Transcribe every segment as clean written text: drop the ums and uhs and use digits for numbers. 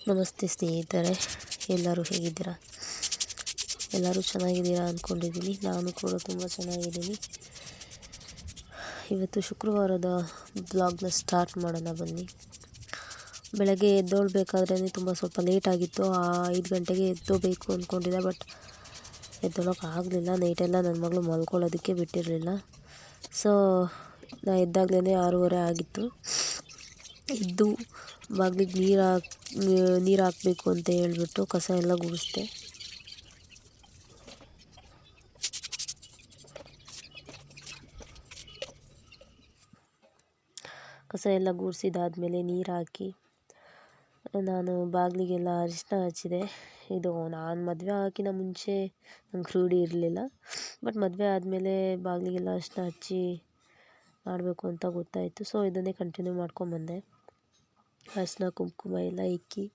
ನಮಸ್ತೆ ಸ್ನೇಹಿತರೆ, ಎಲ್ಲರೂ ಹೇಗಿದ್ದೀರಾ? ಎಲ್ಲರೂ ಚೆನ್ನಾಗಿದ್ದೀರಾ ಅಂದ್ಕೊಂಡಿದ್ದೀನಿ. ನಾನು ಕೂಡ ತುಂಬ ಚೆನ್ನಾಗಿದ್ದೀನಿ. ಇವತ್ತು ಶುಕ್ರವಾರದ ಬ್ಲಾಗ್ನ ಸ್ಟಾರ್ಟ್ ಮಾಡೋಣ ಬನ್ನಿ. ಬೆಳಗ್ಗೆ ಎದ್ದೊಳ್ಬೇಕಾದ್ರೆ ಸ್ವಲ್ಪ ಲೇಟ್ ಆಗಿತ್ತು. 5 ಗಂಟೆಗೆ ಎದ್ದೋಬೇಕು ಅಂದ್ಕೊಂಡಿದ್ದೆ, ಬಟ್ ಎದ್ದೊಳಕ್ಕೆ ಆಗಲಿಲ್ಲ. ನೈಟೆಲ್ಲ ನನ್ನ ಮಗಳು ಮಲ್ಕೊಳ್ಳೋದಕ್ಕೆ ಬಿಟ್ಟಿರಲಿಲ್ಲ. ಸೊ ನಾ ಎದ್ದಾಗಲೇ 6:30 ಆಗಿತ್ತು. ಎದ್ದು ಬಾಗಿಲಿಗೆ ನೀರು ಹಾಕಬೇಕು ಅಂತ ಹೇಳ್ಬಿಟ್ಟು ಕಸ ಎಲ್ಲ ಗುಡಿಸ್ದೆ. ಕಸ ಎಲ್ಲ ಗುಡಿಸಿದಾದ್ಮೇಲೆ ನೀರು ಹಾಕಿ ನಾನು ಬಾಗಿಲಿಗೆಲ್ಲ ಅರಿಶಿನ ಹಚ್ಚಿದೆ. ಇದು ನಾನು ಮದುವೆ ಆಗಿನ ಮುಂಚೆ ನಂಗೆ ರೂಢಿ ಇರಲಿಲ್ಲ, ಬಟ್ ಮದುವೆ ಆದಮೇಲೆ ಬಾಗಿಲಿಗೆಲ್ಲ ಅರಿಶಿನ ಹಚ್ಚಿ ಮಾಡಬೇಕು ಅಂತ ಗೊತ್ತಾಯಿತು. ಸೊ ಇದನ್ನೇ ಕಂಟಿನ್ಯೂ ಮಾಡ್ಕೊಂಬಂದೆ. ಅರಿಶಿನ ಕುಂಕುಮ ಎಲ್ಲ ಇಕ್ಕಿ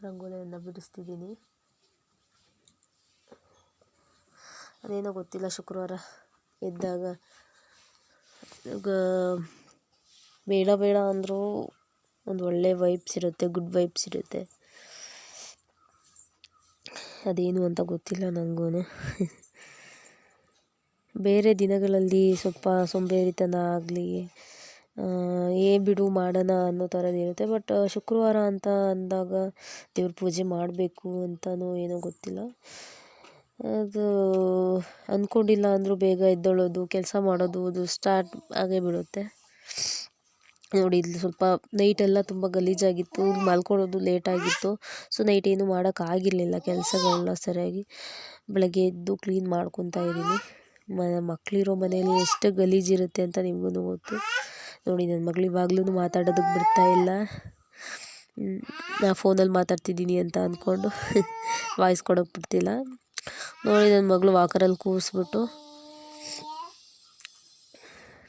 ರಂಗೋಲಿಯನ್ನು ಬಿಡಿಸ್ತಿದ್ದೀನಿ. ಅದೇನೋ ಗೊತ್ತಿಲ್ಲ, ಶುಕ್ರವಾರ ಎದ್ದಾಗ ಬೇಡ ಬೇಡ ಅಂದರೂ ಒಂದು ಒಳ್ಳೆ ವೈಬ್ಸ್ ಇರುತ್ತೆ, ಗುಡ್ ವೈಬ್ಸ್ ಇರುತ್ತೆ. ಅದೇನು ಅಂತ ಗೊತ್ತಿಲ್ಲ ನನಗೂ. ಬೇರೆ ದಿನಗಳಲ್ಲಿ ಸ್ವಲ್ಪ ಸೋಂಬೇರಿತನ ಆಗಲಿ, ಬಿಡು ಮಾಡೋಣ ಅನ್ನೋ ಥರದ್ದು ಇರುತ್ತೆ. ಬಟ್ ಶುಕ್ರವಾರ ಅಂತ ಅಂದಾಗ ದೇವ್ರ ಪೂಜೆ ಮಾಡಬೇಕು ಅಂತಲೋ ಏನೋ ಗೊತ್ತಿಲ್ಲ, ಅದು ಅಂದ್ಕೊಂಡಿಲ್ಲ ಅಂದರೂ ಬೇಗ ಎದ್ದೇಳೋದು, ಕೆಲಸ ಮಾಡೋದು ಅದು ಸ್ಟಾರ್ಟ್ ಆಗೇ ಬಿಡುತ್ತೆ. ನೋಡಿ, ಇಲ್ಲಿ ಸ್ವಲ್ಪ ನೈಟೆಲ್ಲ ತುಂಬ ಗಲೀಜಾಗಿತ್ತು, ಮಲ್ಕೊಳ್ಳೋದು ಲೇಟಾಗಿತ್ತು. ಸೊ ನೈಟ್ ಏನು ಮಾಡೋಕ್ಕಾಗಿರಲಿಲ್ಲ ಕೆಲಸಗಳನ್ನ ಸರಿಯಾಗಿ. ಬೆಳಗ್ಗೆ ಎದ್ದು ಕ್ಲೀನ್ ಮಾಡ್ಕೊತಾ ಇದ್ದೀನಿ. ಮಕ್ಕಳಿರೋ ಮನೆಯಲ್ಲಿ ಎಷ್ಟು ಗಲೀಜಿರುತ್ತೆ ಅಂತ ನಿಮಗೂ ಗೊತ್ತು. ನೋಡಿ, ನನ್ನ ಮಗಳು ಇವಾಗಲೂ ಮಾತಾಡೋದಕ್ಕೆ ಬಿಡ್ತಾಯಿಲ್ಲ. ನಾ ಫೋನಲ್ಲಿ ಮಾತಾಡ್ತಿದ್ದೀನಿ ಅಂತ ಅಂದ್ಕೊಂಡು ವಾಯ್ಸ್ ಕೊಡೋಕ್ಕೆ ಬಿಡ್ತಿಲ್ಲ. ನೋಡಿ, ನನ್ನ ಮಗಳು ವಾಕರಲ್ಲಿ ಕೂರಿಸ್ಬಿಟ್ಟು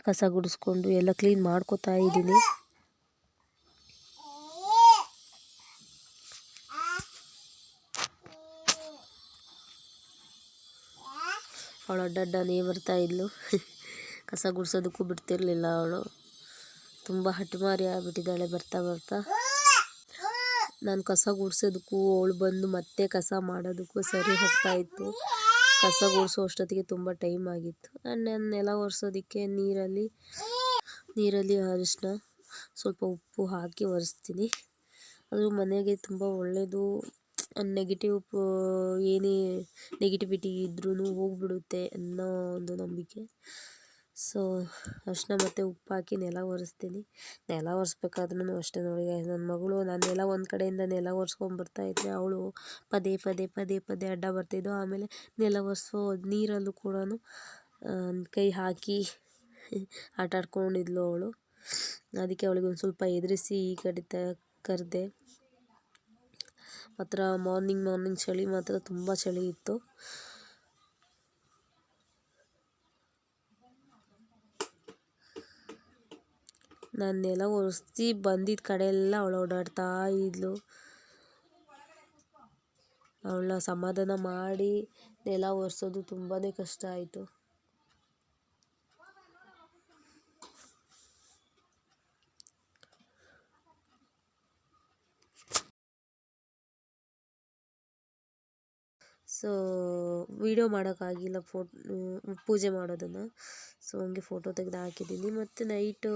ಕಸ ಗುಡಿಸ್ಕೊಂಡು ಎಲ್ಲ ಕ್ಲೀನ್ ಮಾಡ್ಕೋತಾ ಇದ್ದೀನಿ. ಅವಳು ಅಡ್ಡಡ್ಡನೇ ಬರ್ತಾ ಇದ್ಲು. ಕಸ ಗುಡಿಸೋದಕ್ಕೂ ಬಿಡ್ತಿರ್ಲಿಲ್ಲ ಅವಳು. ತುಂಬ ಹಠಮಾರಿ ಆಗಿಬಿಟ್ಟಿದ್ದಾಳೆ ಬರ್ತಾ ಬರ್ತಾ. ನಾನು ಕಸ ಗುಡಿಸೋದಕ್ಕೂ ಅವಳು ಬಂದು ಮತ್ತೆ ಕಸ ಮಾಡೋದಕ್ಕೂ ಸರಿ ಹೋಗ್ತಾಯಿತ್ತು. ಕಸ ಗುಡಿಸೋ ಅಷ್ಟೊತ್ತಿಗೆ ತುಂಬ ಟೈಮ್ ಆಗಿತ್ತು. ನಾನು ನೆಲ ಒರೆಸೋದಕ್ಕೆ ನೀರಲ್ಲಿ ಅರಿಶಿನ ಸ್ವಲ್ಪ ಉಪ್ಪು ಹಾಕಿ ಒರೆಸ್ತೀನಿ. ಅದು ಮನೆಗೆ ತುಂಬ ಒಳ್ಳೆಯದು. ಏನೇ ನೆಗೆಟಿವಿಟಿ ಇದ್ರೂ ಹೋಗಿಬಿಡುತ್ತೆ ಅನ್ನೋ ಒಂದು ನಂಬಿಕೆ. ಸೊ ಅರಿಶಿನ ಮತ್ತು ಉಪ್ಪು ಹಾಕಿ ನೆಲ ಒರೆಸ್ತೀನಿ. ನೆಲ ಒರೆಸ್ಬೇಕಾದ್ರೂ ಅಷ್ಟೇ ನೋಡಿ, ನನ್ನ ಮಗಳು ನಾನು ಒಂದು ಕಡೆಯಿಂದ ನೆಲ ಒರೆಸ್ಕೊಂಡ್ಬರ್ತಾಯಿದ್ರೆ ಅವಳು ಪದೇ ಪದೇ ಪದೇ ಪದೇ ಅಡ್ಡ ಬರ್ತಿದ್ದು. ಆಮೇಲೆ ನೆಲ ಒರೆಸೋ ನೀರಲ್ಲೂ ಕೂಡ ಕೈ ಹಾಕಿ ಆಟ ಆಡ್ಕೊಂಡಿದ್ಲು ಅವಳು. ಅದಕ್ಕೆ ಅವಳಿಗೆ ಒಂದು ಸ್ವಲ್ಪ ಎದುರಿಸಿ ಈ ಕಡೆ ಕರೆದೆ. ಮಾತ್ರ ಮಾರ್ನಿಂಗ್ ಚಳಿ ಮಾತ್ರ ತುಂಬ ಚಳಿ ಇತ್ತು. ನಾನು ನೆಲ ಒರೆಸಿ ಬಂದಿದ್ದ ಕಡೆ ಎಲ್ಲ ಅವಳು ಓಡಾಡ್ತಾ ಇದ್ಲು. ಅವಳನ್ನ ಸಮಾಧಾನ ಮಾಡಿ ನೆಲ ಒರೆಸೋದು ತುಂಬಾ ಕಷ್ಟ ಆಯಿತು. ಸೊ ವಿಡಿಯೋ ಮಾಡೋಕ್ಕಾಗಿಲ್ಲ ಪೂಜೆ ಮಾಡೋದನ್ನು. ಸೊ ಹಂಗೆ ಫೋಟೋ ತೆಗೆದು ಹಾಕಿದ್ದೀನಿ. ಮತ್ತು ನೈಟು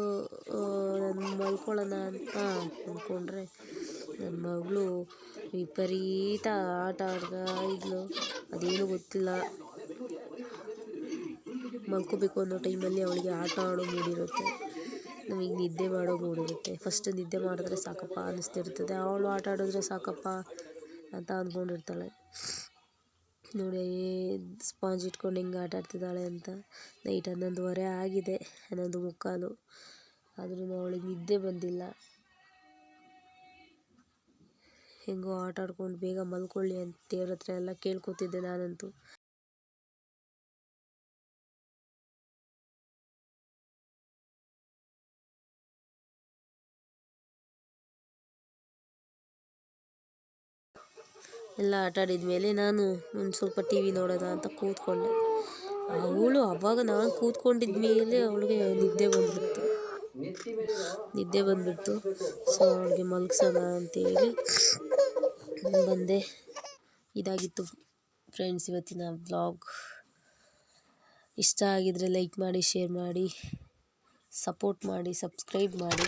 ನಾನು ಮಲ್ಕೊಳ್ಳೋಣ ಅಂತ ಅಂದ್ಕೊಂಡ್ರೆ ನನ್ನ ಮಗಳು ವಿಪರೀತ ಆಟ ಆಡ್ತಾ ಇದ್ಲು. ಅದೇನು ಗೊತ್ತಿಲ್ಲ, ಮಲ್ಕೋಬೇಕು ಅನ್ನೋ ಟೈಮಲ್ಲಿ ಅವಳಿಗೆ ಆಟ ಆಡೋ ಮೂಡಿರುತ್ತೆ, ನಮಗೆ ನಿದ್ದೆ ಮಾಡೋ ಮೂಡಿರುತ್ತೆ. ಫಸ್ಟ್ ನಿದ್ದೆ ಮಾಡಿದ್ರೆ ಸಾಕಪ್ಪ ಅನ್ನಿಸ್ತಿರ್ತದೆ, ಅವಳು ಆಟ ಆಡಿದ್ರೆ ಸಾಕಪ್ಪ ಅಂತ ಅಂದ್ಕೊಂಡಿರ್ತಾಳೆ. ನೋಡಿ, ಸ್ಪಾಂಜ್ ಇಟ್ಕೊಂಡು ಹೆಂಗೆ ಆಟ ಆಡ್ತಿದ್ದಾಳೆ ಅಂತ. ನೈಟ್ 11:30 ಆಗಿದೆ, 11:45, ಆದ್ರೂ ಅವಳಿಗೆ ನಿದ್ದೆ ಬಂದಿಲ್ಲ. ಹೆಂಗೋ ಆಟ ಆಡ್ಕೊಂಡು ಬೇಗ ಮಲ್ಕೊಳ್ಳಿ ಅಂತ ದೇವ್ರ ಹತ್ರ ಎಲ್ಲ ಕೇಳ್ಕೊತಿದ್ದೆ ನಾನಂತೂ. ಎಲ್ಲ ಆಟಾಡಿದ ಮೇಲೆ ನಾನು ಒಂದು ಸ್ವಲ್ಪ ಟಿ ವಿ ನೋಡೋಣ ಅಂತ ಕೂತ್ಕೊಂಡೆ. ಅವಳು ಅವಾಗ ನಾನು ಕೂತ್ಕೊಂಡಿದ್ದ ಮೇಲೆ ಅವಳಿಗೆ ನಿದ್ದೆ ಬಂದುಬಿಡ್ತು. ಸೊ ಅವಳಿಗೆ ಮಲಗ್ಸೋಣ ಅಂತೇಳಿ ಬಂದೆ. ಇದಾಗಿತ್ತು ಫ್ರೆಂಡ್ಸ್ ಇವತ್ತಿನ ವ್ಲಾಗ್. ಇಷ್ಟ ಆಗಿದರೆ ಲೈಕ್ ಮಾಡಿ, ಶೇರ್ ಮಾಡಿ, ಸಪೋರ್ಟ್ ಮಾಡಿ, ಸಬ್ಸ್ಕ್ರೈಬ್ ಮಾಡಿ.